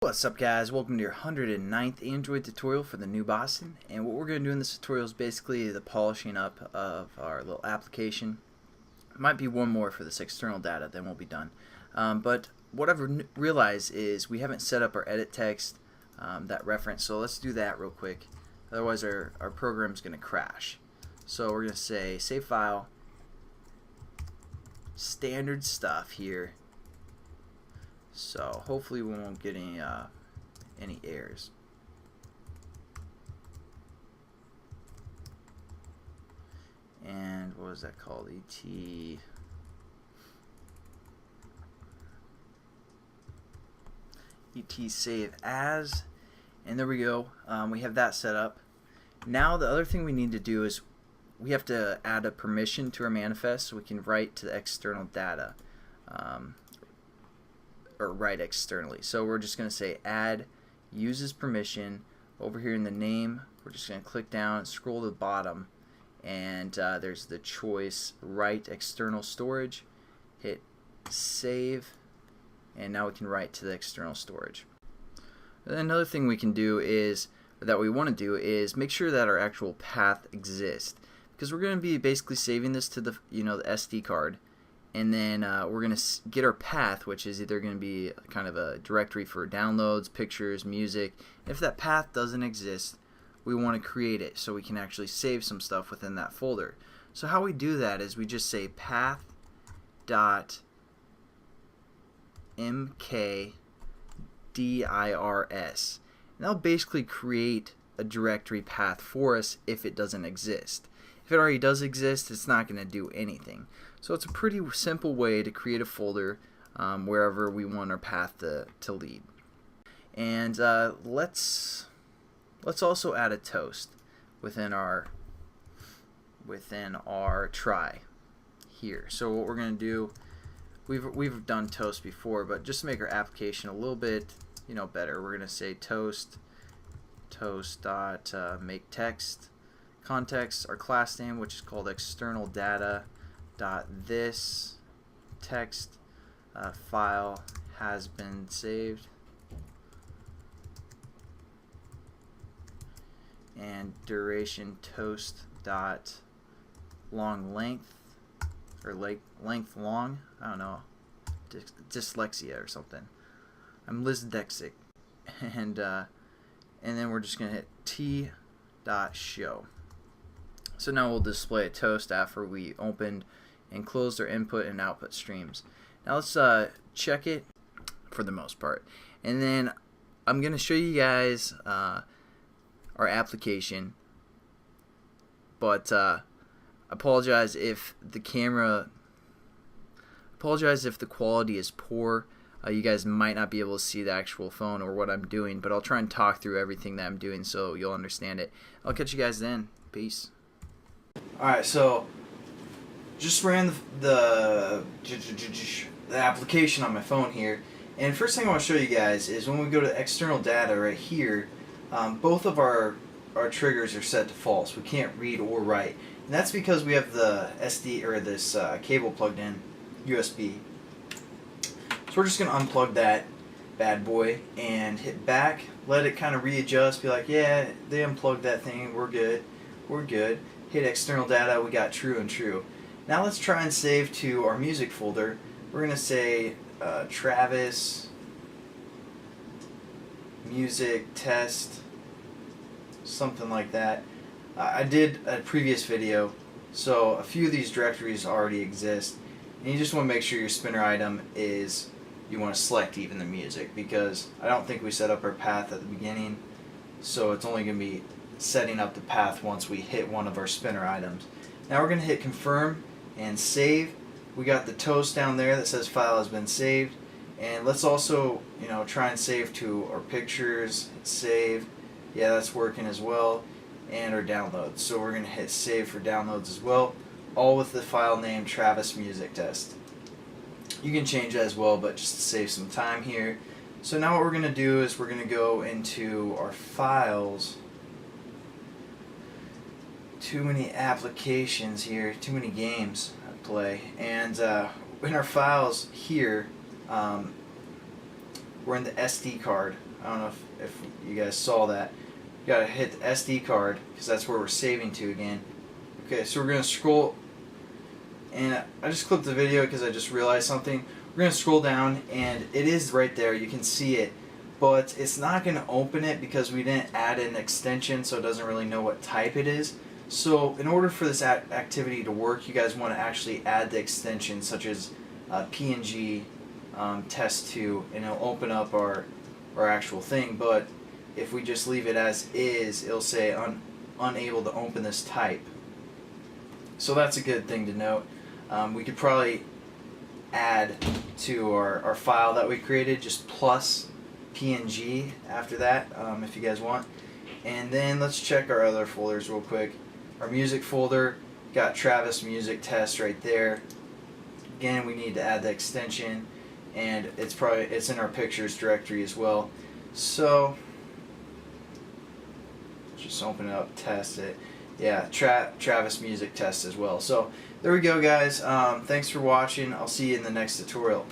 What's up guys, welcome to your 109th Android tutorial for the new Boston, and what we're going to do in this tutorial is basically the polishing up of our little application. Might be one more for this external data, then we'll be done. But what I've realized is we haven't set up our edit text, that reference, so let's do that real quick. Otherwise our program's going to crash. So we're going to say save file, standard stuff here. So hopefully we won't get any errors. And what was that called? ET save as, and there we go. We have that set up. Now the other thing we need to do is we have to add a permission to our manifest so we can write to the external data. Or write externally. So we're just going to say add uses permission. Over here in the name, we're just going to click down, scroll to the bottom, and there's the choice write external storage. Hit save, and now we can write to the external storage. And another thing we can do is, or that we want to do, is make sure that our actual path exists, because we're going to be basically saving this to the the SD card. And then we're going to get our path, which is either going to be kind of a directory for downloads, pictures, music. If that path doesn't exist, we want to create it so we can actually save some stuff within that folder. So how we do that is we just say path.mkdirs. And that'll basically create a directory path for us if it doesn't exist. If it already does exist, it's not going to do anything. So it's a pretty simple way to create a folder wherever we want our path to lead. And let's also add a toast within our try here. So what we're going to do, we've done toast before, but just to make our application a little bit better, we're going to say toast dot make text. Context, our class name, which is called external data dot this text file has been saved, and duration toast dot long length, or length long, I don't know, dyslexia or something. I'm dyslexic. And then we're just gonna hit t dot show. So now we'll display a toast after we opened and closed our input and output streams. Now let's check it for the most part. And then I'm going to show you guys our application. But apologize if the quality is poor. You guys might not be able to see the actual phone or what I'm doing, but I'll try and talk through everything that I'm doing so you'll understand it. I'll catch you guys then. Peace. Alright, so just ran the application on my phone here, and first thing I want to show you guys is when we go to external data right here, both of our triggers are set to false. We can't read or write, and that's because we have the SD or this cable plugged in, USB. So we're just going to unplug that bad boy and hit back, let it kind of readjust, be like, yeah, they unplugged that thing, we're good. Hit external data, we got true and true. Now let's try and save to our music folder. We're going to say Travis music test, something like that. I did a previous video, so a few of these directories already exist, and you just want to make sure your spinner item is, you want to select even the music, because I don't think we set up our path at the beginning, so it's only going to be setting up the path once we hit one of our spinner items. Now we're going to hit confirm and save. We got the toast down there that says file has been saved, and let's also try and save to our pictures. Hit save, yeah, that's working as well, and our downloads. So we're going to hit save for downloads as well, all with the file name Travis Music Test. You can change that as well, but just to save some time here. So now what we're going to do is we're going to go into our files. Too many applications here, too many games I play, and in our files here, we're in the SD card I don't know if you guys saw that. You gotta hit the SD card because that's where we're saving to again. Okay, so we're gonna scroll, and I just clipped the video because I just realized something. We're gonna scroll down, and it is right there. You can see it, but it's not gonna open it because we didn't add an extension, so it doesn't really know what type it is. So in order for this activity to work, you guys want to actually add the extension, such as PNG test2, and it'll open up our actual thing. But if we just leave it as is, it'll say unable to open this type. So that's a good thing to note. We could probably add to our file that we created just plus PNG after that, if you guys want. And then let's check our other folders real quick. Our music folder got Travis Music Test right there. Again, we need to add the extension, and it's in our pictures directory as well. So just open it up, test it. Yeah, Travis Music Test as well. So there we go, guys. Thanks for watching. I'll see you in the next tutorial.